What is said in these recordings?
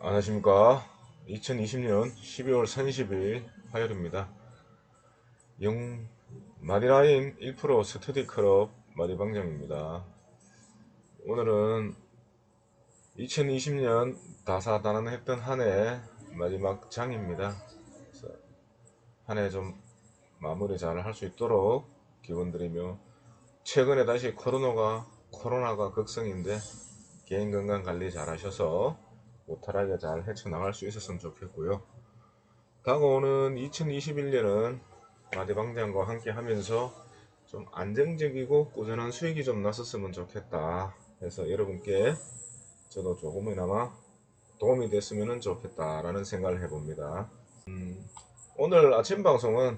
안녕하십니까. 2020년 12월 30일 화요일입니다. 영 마디라인 1% 스터디 클럽 마디방정입니다. 오늘은 2020년 다사다난했던 한 해 마지막 장입니다. 한 해 좀 마무리 잘 할 수 있도록 기원드리며, 최근에 다시 코로나가 극성인데 개인 건강 관리 잘 하셔서 무탈하게 잘 헤쳐나갈 수 있었으면 좋겠고요. 다가오는 2021년은 마디방장과 함께 하면서 좀 안정적이고 꾸준한 수익이 좀 났었으면 좋겠다 해서 여러분께 저도 조금이나마 도움이 됐으면 좋겠다라는 생각을 해봅니다. 오늘 아침 방송은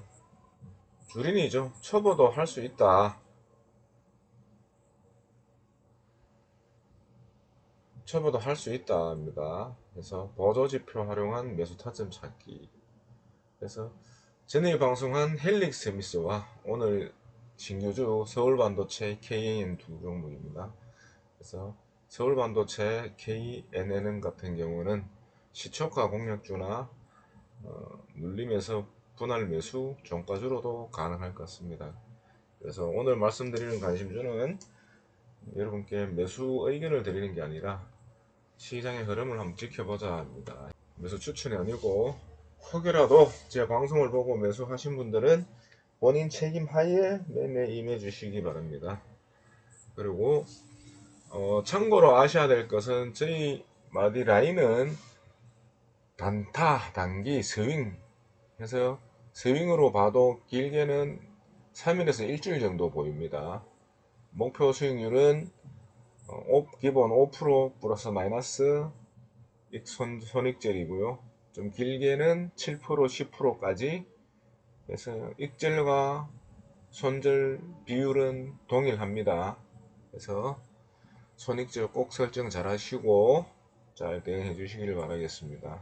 주린이죠. 초보도 할 수 있다. 초보도 할 수 있다입니다. 그래서 보조지표 활용한 매수 타점 찾기. 그래서 전일 방송한 헬릭 스미스와 오늘 신규주 서울반도체 KNN 두 종목입니다. 그래서 서울반도체 KNN 같은 경우는 시초가 공략주나 눌림에서 분할 매수 종가주로도 가능할 것 같습니다. 그래서 오늘 말씀드리는 관심주는 여러분께 매수 의견을 드리는 게 아니라 시장의 흐름을 한번 지켜보자 합니다. 매수 추천이 아니고, 혹여라도 제 방송을 보고 매수하신 분들은 본인 책임 하에 매매 임해 주시기 바랍니다. 그리고 참고로 아셔야 될 것은, 저희 마디라인은 단타, 단기, 스윙 해서 스윙으로 봐도 길게는 3일에서 일주일 정도 보입니다. 목표 수익률은 기본 5% 플러스 마이너스 손익절이고요. 좀 길게는 7% 10%까지. 그래서 익절과 손절 비율은 동일합니다. 그래서 손익절 꼭 설정 잘 하시고 잘 대응해 주시길 바라겠습니다.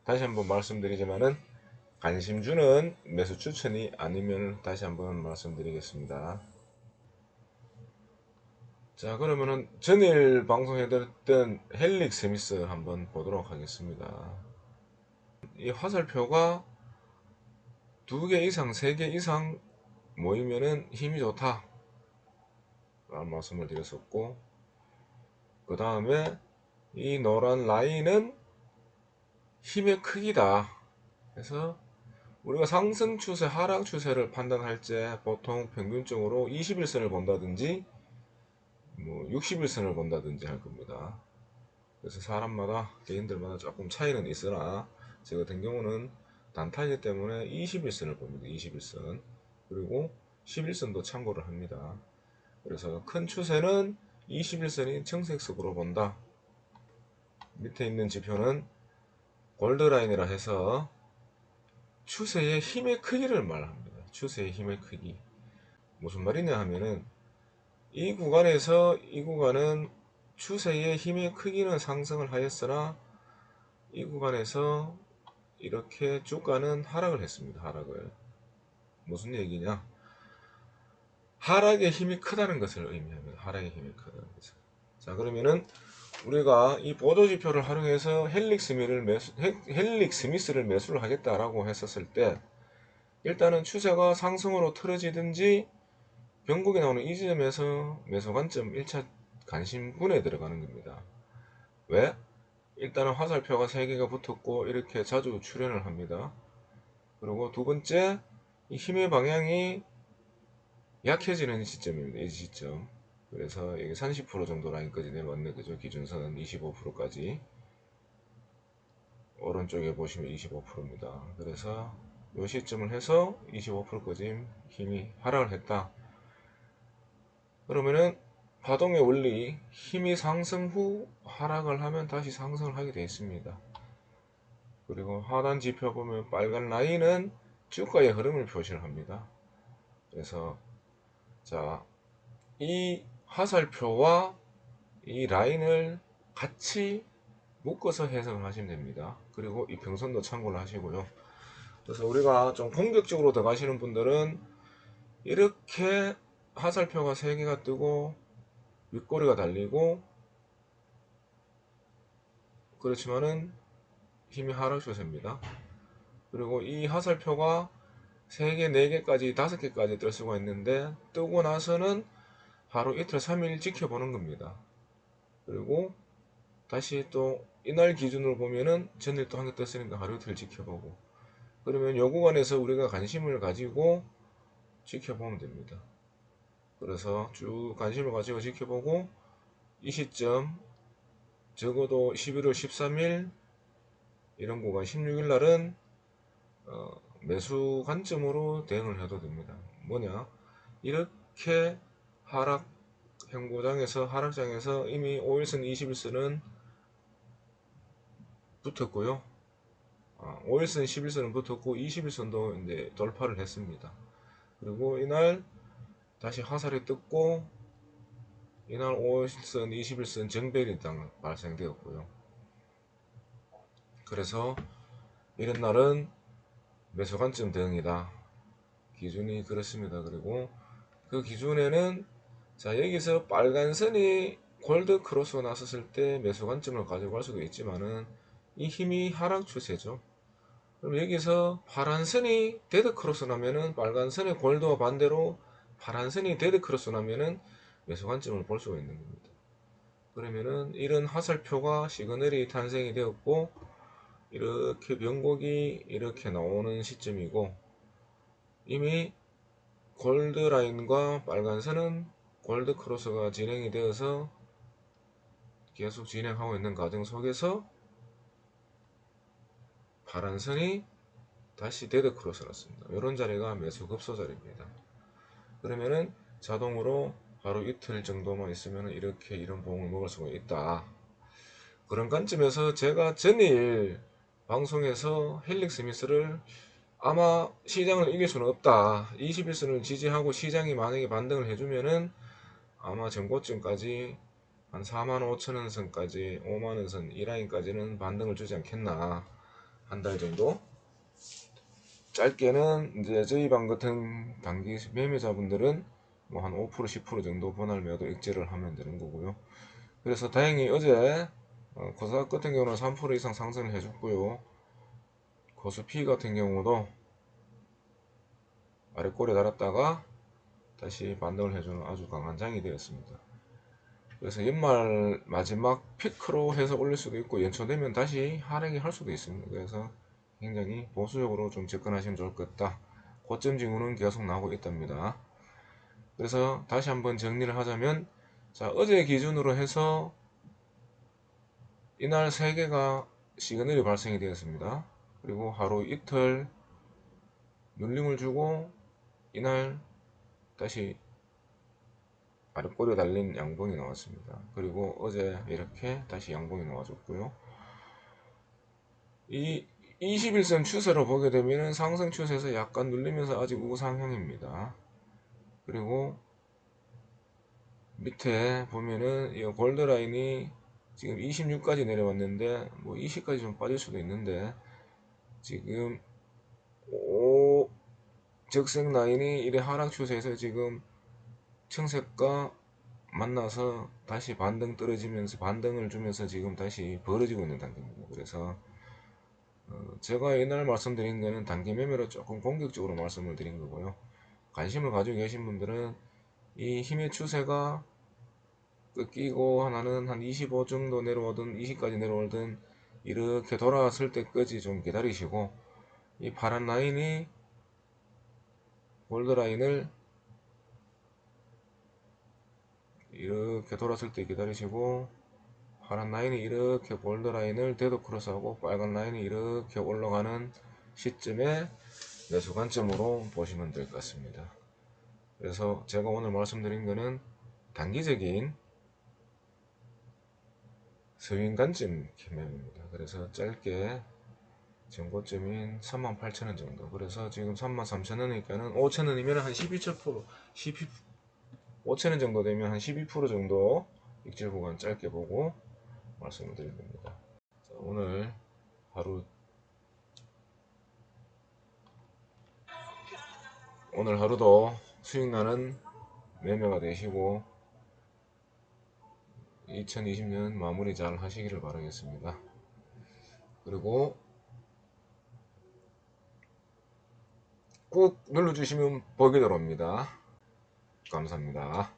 다시 한번 말씀드리지만은 관심주는 매수 추천이 아니면 다시 한번 말씀드리겠습니다. 자, 그러면은 전일 방송해드렸던 헬릭 스미스 한번 보도록 하겠습니다. 이 화살표가 2개 이상 3개 이상 모이면은 힘이 좋다 라는 말씀을 드렸었고, 그 다음에 이 노란 라인은 힘의 크기다. 그래서 우리가 상승 추세, 하락 추세를 판단할 때 보통 평균적으로 21선을 본다든지 60일선을 본다든지 할 겁니다. 그래서 사람마다 개인들마다 조금 차이는 있으나 제 같은 경우는 단타이기 때문에 21선을 봅니다. 21선. 그리고 11선도 참고를 합니다. 그래서 큰 추세는 21선이 청색색으로 본다. 밑에 있는 지표는 골드라인이라 해서 추세의 힘의 크기를 말합니다. 추세의 힘의 크기. 무슨 말이냐 하면은, 이 구간에서 이 구간은 추세의 힘의 크기는 상승을 하였으나 이 구간에서 이렇게 주가는 하락을 했습니다. 하락을. 무슨 얘기냐? 하락의 힘이 크다는 것을 의미합니다. 하락의 힘이 크다는 것을. 자, 그러면은 우리가 이 보조지표를 활용해서 헬릭 스미스를 매수를 하겠다라고 했었을 때, 일단은 추세가 상승으로 틀어지든지 변곡이 나오는 이 지점에서 매수 관점 1차 관심군에 들어가는 겁니다. 왜? 일단은 화살표가 3개가 붙었고 이렇게 자주 출현을 합니다. 그리고 두 번째, 이 힘의 방향이 약해지는 시점입니다. 이 시점. 그래서 여기 30% 정도 라인까지 내려왔네. 그죠? 기준선은 25%까지. 오른쪽에 보시면 25%입니다. 그래서 이 시점을 해서 25%까지 힘이 하락을 했다. 그러면은 파동의 원리, 힘이 상승 후 하락을 하면 다시 상승을 하게 되어 있습니다. 그리고 하단 지표 보면 빨간 라인은 주가의 흐름을 표시를 합니다. 그래서 자, 이 화살표와 이 라인을 같이 묶어서 해석을 하시면 됩니다. 그리고 이 평선도 참고를 하시고요. 그래서 우리가 좀 공격적으로 들어가시는 분들은 이렇게 화살표가 3개가 뜨고 윗꼬리가 달리고 그렇지만은 힘이 하락 추세입니다. 그리고 이 화살표가 3개, 4개까지, 5개까지 뜰 수가 있는데 뜨고 나서는 하루 이틀 3일 지켜보는 겁니다. 그리고 다시 또 이날 기준으로 보면은 전일 또 한 개 떴으니까 하루 이틀 지켜보고, 그러면 요 구간에서 우리가 관심을 가지고 지켜보면 됩니다. 그래서 쭉 관심을 가지고 지켜보고 이 시점 적어도 11월 13일 이런 구간 16일 날은 매수 관점으로 대응을 해도 됩니다. 뭐냐, 이렇게 하락 행보장에서 하락장에서 이미 5일선 21선은 붙었고요. 5일선 11선은 붙었고 21선도 이제 돌파를 했습니다. 그리고 이날 다시 화살이 떴고 이날 5일선 21선 정배일이 발생되었고요. 그래서 이런 날은 매수 관점 대응이다. 기준이 그렇습니다. 그리고 그 기준에는 자, 여기서 빨간 선이 골드 크로스가 났었을 때 매수 관점을 가지고 갈 수도 있지만은 이 힘이 하락 추세죠. 그럼 여기서 파란 선이 데드 크로스 나면은 빨간 선의 골드와 반대로 파란 선이 데드 크로스 나면은 매수 관점을 볼 수가 있는 겁니다. 그러면은 이런 화살표가 시그널이 탄생이 되었고 이렇게 변곡이 이렇게 나오는 시점이고, 이미 골드 라인과 빨간 선은 골드 크로스가 진행이 되어서 계속 진행하고 있는 과정 속에서 파란 선이 다시 데드 크로스 났습니다. 이런 자리가 매수 급소 자리입니다. 그러면은 자동으로 하루 이틀 정도만 있으면 이렇게 이런 봉을 먹을 수가 있다. 그런 관점에서 제가 전일 방송에서 헬릭 스미스를 아마 시장을 이길 수는 없다, 21선을 지지하고 시장이 만약에 반등을 해주면은 아마 전고점까지 한 45,000원 선까지 5만원 선 이 라인까지는 반등을 주지 않겠나. 한 달 정도 짧게는 이제 저희 방 같은 단기 매매자분들은 뭐 한 5% 10% 정도 분할 매도 액제를 하면 되는 거고요. 그래서 다행히 어제 코스닥 같은 경우는 3% 이상 상승을 해줬고요. 코스피 같은 경우도 아래꼬리에 달았다가 다시 반등을 해주는 아주 강한 장이 되었습니다. 그래서 연말 마지막 피크로 해서 올릴 수도 있고 연초되면 다시 하락이 할 수도 있습니다. 그래서 굉장히 보수적으로 좀 접근하시면 좋을 것 같다. 고점 징후는 계속 나오고 있답니다. 그래서 다시 한번 정리를 하자면, 자, 어제 기준으로 해서 이날 3개가 시그널이 발생이 되었습니다. 그리고 하루 이틀 눌림을 주고 이날 다시 아랫꼬리에 달린 양봉이 나왔습니다. 그리고 어제 이렇게 다시 양봉이 나와줬고요. 이 21선 추세로 보게 되면 상승 추세에서 약간 눌리면서 아직 우상향입니다. 그리고 밑에 보면은 이 골드라인이 지금 26까지 내려왔는데 뭐 20까지 좀 빠질 수도 있는데 지금 적색 라인이 이래 하락 추세에서 지금 청색과 만나서 다시 반등 떨어지면서 반등을 주면서 지금 다시 벌어지고 있는 단계입니다. 그래서 제가 옛날 말씀드린 거는 단기 매매로 조금 공격적으로 말씀을 드린 거고요. 관심을 가지고 계신 분들은 이 힘의 추세가 꺾이고 하나는 한 25 정도 내려오든 20까지 내려오든 이렇게 돌아왔을 때까지 좀 기다리시고, 이 파란 라인이 골드 라인을 이렇게 돌았을 때 기다리시고, 파란 라인이 이렇게 골드 라인을 데드 크로스하고 빨간 라인이 이렇게 올라가는 시점에 매수 관점으로 보시면 될 것 같습니다. 그래서 제가 오늘 말씀드린 거는 단기적인 스윙 관점 매매입니다. 그래서 짧게 전고점인 38,000원 정도, 그래서 지금 33,000원이니까는 5,000원이면 한 12%, 5,000원 정도 되면 한 12% 정도 익절 구간 짧게 보고 말씀을 드린 겁니다. 자, 오늘 하루도 수익나는 매매가 되시고 2020년 마무리 잘 하시기를 바라겠습니다. 그리고 꾹 눌러주시면 보게 들어옵니다. 감사합니다.